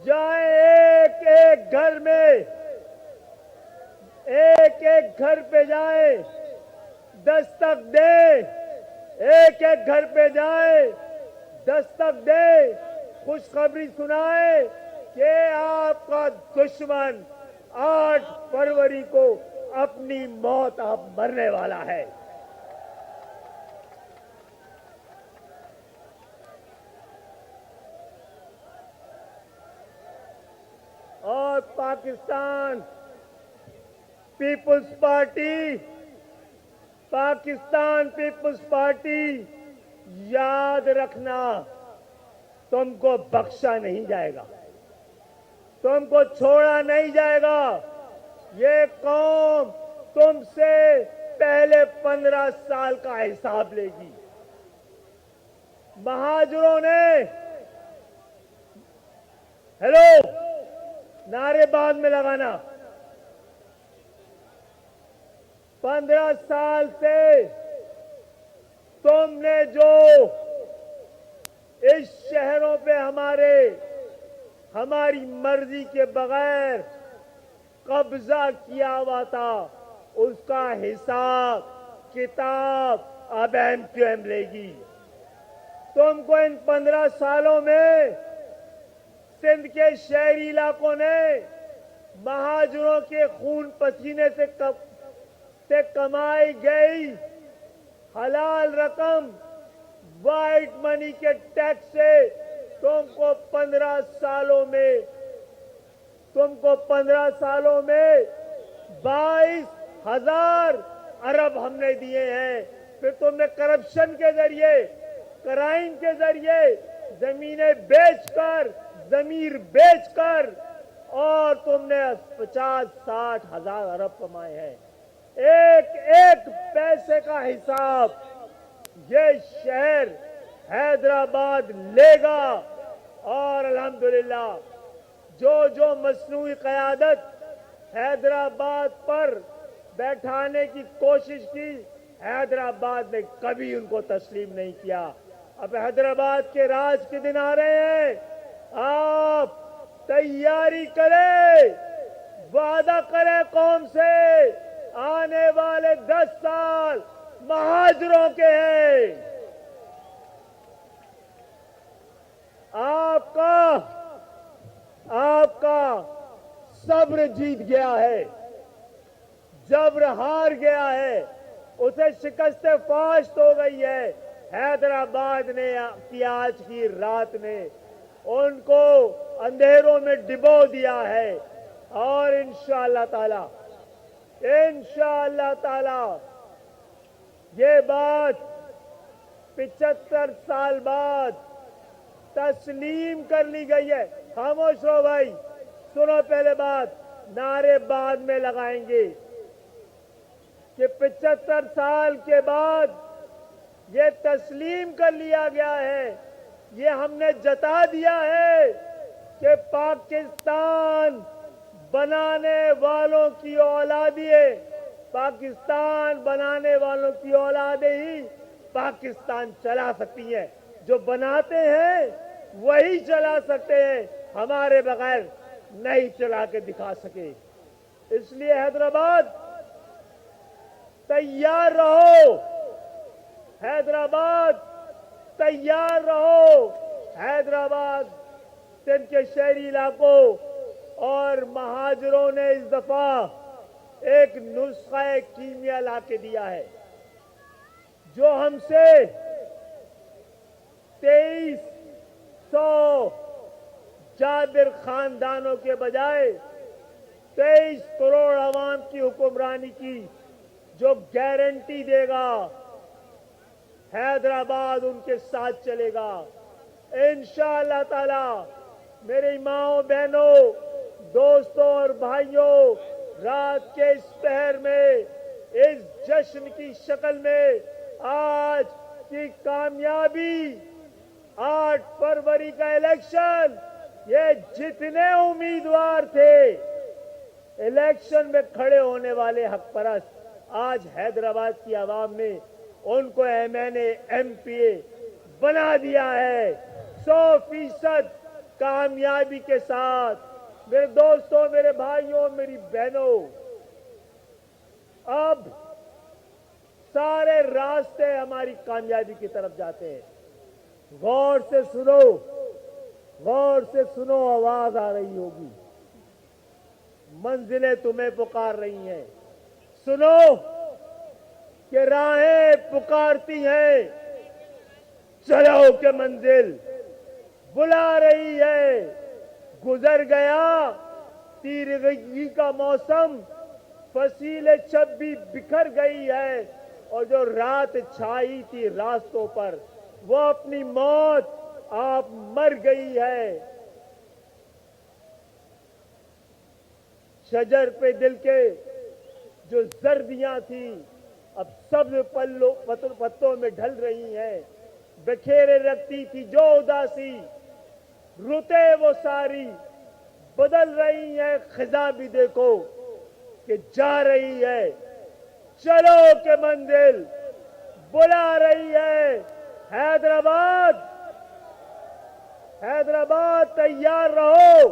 جائیں ایک ایک گھر میں، ایک ایک گھر پہ جائیں، دستک دے، ایک ایک گھر پہ جائیں، دستک دے، خوشخبری سنائے کہ آپ کا دشمن 8 فروری کو اپنی موت اب مرنے والا ہے۔ اور Pakistan People's Party, Pakistan People's Party, یاد رکھنا تم کو بخشا نہیں جائے گا، تم کو چھوڑا نہیں جائے گا۔ یہ قوم تم سے پہلے 15 سال کا حساب لے گی۔ مہاجروں نے ہیلو نعرے بعد میں لگانا، 15 سال سے تم نے جو اس شہروں پہ ہماری مرضی کے بغیر قبضہ کیا ہوا تھا، اس کا حساب کتاب اب MQM لے گی۔ تم کو ان 15 سالوں میں سندھ کے شہری علاقوں نے مہاجروں کے خون پسینے سے کمائی گئی حلال رقم، وائٹ منی کے ٹیکس سے تم کو 15 سالوں میں 22,000 ارب ہم نے دیے ہیں۔ پھر تم نے کرپشن کے ذریعے، کرائم کے ذریعے زمینیں بیچ کر، ضمیر بیچ کر، اور تم نے 50-60 ہزار ارب کمائے ہیں۔ ایک ایک پیسے کا حساب یہ شہر حیدرآباد لے گا، اور الحمدللہ جو مصنوعی قیادت حیدرآباد پر بیٹھانے کی کوشش کی، حیدرآباد نے کبھی ان کو تسلیم نہیں کیا۔ اب حیدرآباد کے راج کے دن آ رہے ہیں، آپ تیاری کریں، وعدہ کریں قوم سے، آنے والے 10 سال مہاجروں کے ہیں۔ آپ کا صبر جیت گیا ہے، جبر ہار گیا ہے، اسے شکست فاشت ہو گئی ہے۔ حیدرآباد نے کی آج کی رات نے ان کو اندھیروں میں ڈبو دیا ہے، اور انشاءاللہ تعالی یہ بات 75 سال بعد تسلیم کر لی گئی ہے۔ خاموش رہو بھائی، سنو پہلے بات، نعرے بعد میں لگائیں گے کہ 75 سال کے بعد یہ تسلیم کر لیا گیا ہے، یہ ہم نے جتا دیا ہے کہ پاکستان بنانے والوں کی اولادیں، پاکستان بنانے والوں کی اولادیں ہی پاکستان چلا سکتی ہیں۔ جو بناتے ہیں وہی چلا سکتے ہیں، ہمارے بغیر نہیں چلا کے دکھا سکے۔ اس لیے حیدرآباد تیار رہو، حیدرآباد تیار رہو۔ حیدرآباد سندھ کے شہری علاقوں اور مہاجروں نے اس دفعہ ایک نسخہ کیمیا لا کے دیا ہے، جو ہم سے 2300 جابر خاندانوں کے بجائے 23 کروڑ عوام کی حکمرانی کی جو گارنٹی دے گا، حیدرآباد ان کے ساتھ چلے گا انشاءاللہ تعالی۔ میری ماؤں، بہنوں، دوستوں اور بھائیوں، رات کے اس پہر میں اس جشن کی شکل میں آج کی کامیابی، 8 فروری کا الیکشن، یہ جتنے امیدوار تھے الیکشن میں کھڑے ہونے والے حق پرست، آج حیدرآباد کی عوام نے ان کو MNA MPA بنا دیا ہے۔ 100% कामयाबी के साथ। मेरे दोस्तों, मेरे भाइयों, मेरी बहनों, अब सारे रास्ते हमारी कामयाबी की तरफ जाते हैं। गौर से सुनो, गौर से सुनो, आवाज आ रही होगी, मंजिलें तुम्हें पुकार रही हैं। सुनो कि राहें पुकारती हैं, चलो के मंजिल बुला रही है। गुजर गया तीरंगी का मौसम, फसीलें छब्बी बिखर गई है, और जो रात छाई थी रास्तों पर वो अपनी मौत आप मर गई है। शजर पे दिल के जो जर्दियां थी अब सब पत्तों में ढल रही हैं। बिखेरे रखती थी जो उदासी, रुते वो सारी बदल रही है। खिजा भी देखो कि जा रही है, चलो के मंजिल बुला रही है। हैदराबाद, हैदराबाद तैयार रहो,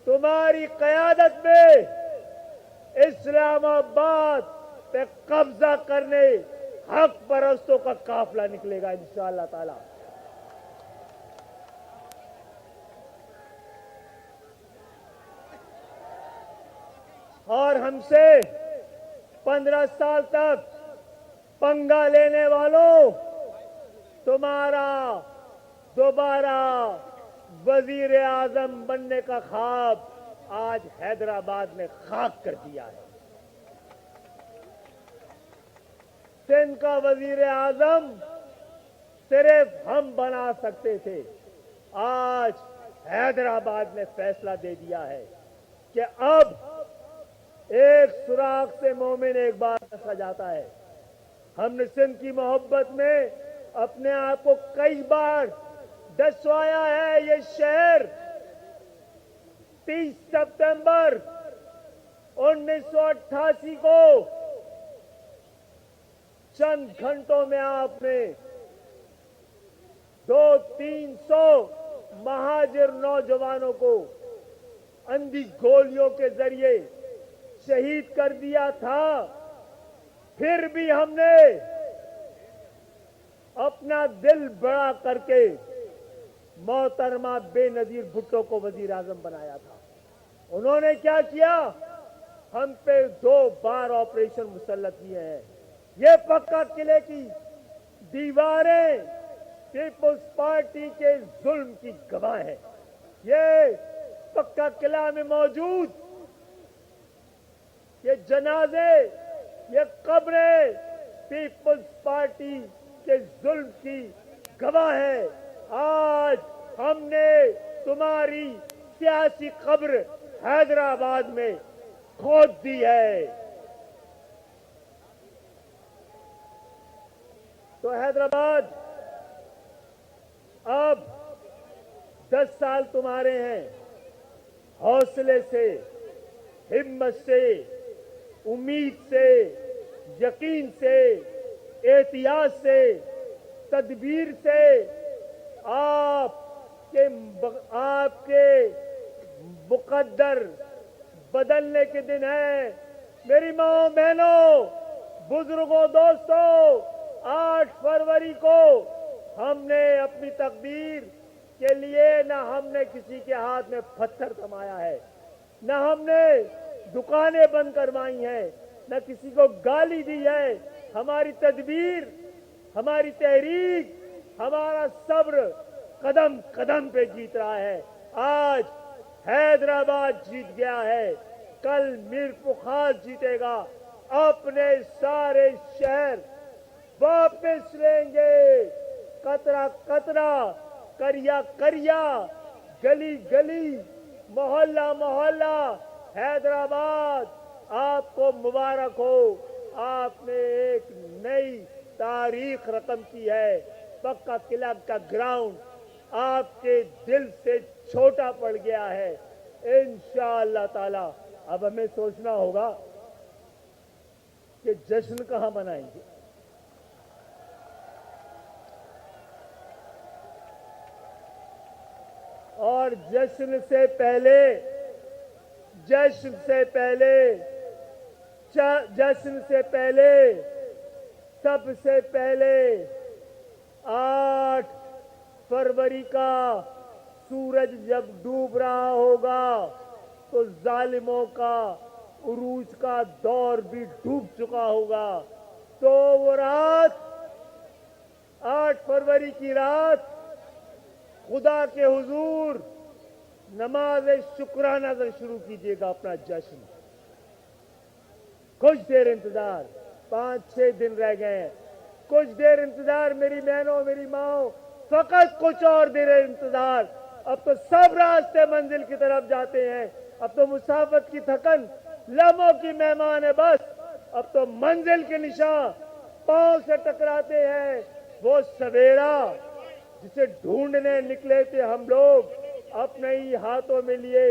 तुम्हारी क़यादत में इस्लामाबाद पे कब्जा करने हक परस्तों का काफिला निकलेगा इंशाअल्लाह ताला। और हमसे 15 साल तक पंगा लेने वालों, तुम्हारा दोबारा वजीर आजम बनने का ख्वाब आज हैदराबाद ने खाक कर दिया है। सिंध का वजीर आजम सिर्फ हम बना सकते थे, आज हैदराबाद ने फैसला दे दिया है कि अब एक सुराख से मोमिन एक बार फंसा जाता है। हमने सिंध की मोहब्बत में अपने आप को कई बार डसवाया है। ये शहर 30 सितंबर 1988 को चंद घंटों में आपने 200-300 महाजिर नौजवानों को अंधी गोलियों के जरिए शहीद कर दिया था। फिर भी हमने अपना दिल बड़ा करके मोहतरमा बेनजीर भुट्टो को वजीर आजम बनाया था। उन्होंने क्या किया, हम पे 2 बार ऑपरेशन मुसल्लत किए हैं। ये पक्का किले की दीवारें पीपुल्स पार्टी के जुल्म की गवाह है। ये पक्का किला में मौजूद ये जनाजे, ये कब्रें पीपुल्स पार्टी के जुल्म की गवाह है। आज हमने तुम्हारी सियासी कब्र हैदराबाद में खोद दी है। तो हैदराबाद अब 10 साल तुम्हारे हैं। हौसले से, हिम्मत से, उम्मीद से, यकीन से, एहतियात से, तदबीर से आपके मुकद्दर बदलने के दिन है। मेरी माओ बहनों, बुजुर्गों, दोस्तों, 8 फरवरी को हमने अपनी तकदीर के लिए न हमने किसी के हाथ में पत्थर थमाया है, न हमने दुकानें बंद करवाई हैं, न किसी को गाली दी है। हमारी तदबीर, हमारी तहरीक, हमारा सब्र कदम कदम पे जीत रहा है। आज हैदराबाद जीत गया है, कल मीर पुखार जीतेगा। अपने सारे शहर वापस लेंगे, कतरा कतरा, करिया करिया, गली गली, मोहल्ला मोहल्ला। हैदराबाद आपको मुबारक हो, आपने एक नई तारीख रकम की है। पक्का किला का ग्राउंड आपके दिल से छोटा पड़ गया है। इंशाअल्लाह ताला अब हमें सोचना होगा कि जश्न कहां मनाएंगे। और जश्न से पहले सबसे पहले 8 फरवरी का सूरज जब डूब रहा होगा तो जालिमों का उरूज का दौर भी डूब चुका होगा। तो वो रात 8 फरवरी की रात खुदा के हुजूर नमाज शुक्राना से शुरू कीजिएगा अपना जश्न। कुछ देर इंतजार, 5-6 दिन रह गए हैं। कुछ देर इंतजार मेरी बहनों, मेरी माओ, फकत कुछ और देर इंतजार। अब तो सब रास्ते मंजिल की तरफ जाते हैं। अब तो मुसाफत की थकन लम्हों की मेहमान है बस। अब तो मंजिल के निशान पांव से टकराते हैं। वो सवेरा जिसे ढूंढने निकले थे हम लोग, अपने ही हाथों में लिए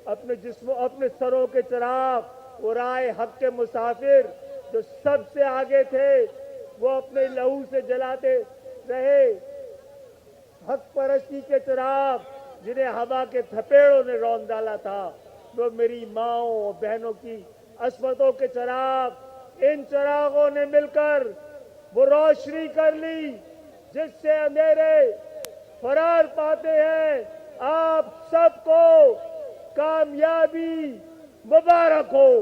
अपने जिस्मों, अपने सरों के चिराग, वो राय हक के मुसाफिर जो सबसे आगे थे, वो अपने लहू से जलाते रहे। हक परस्ती के चिराग जिन्हें हवा के थपेड़ों ने रौंद डाला था, वो मेरी माओ और बहनों की अस्मतों के चिराग, इन चिरागों ने मिलकर वो रोशनी कर ली जिससे अंधेरे फरार पाते हैं। आप सबको कामयाबी मुबारक हो।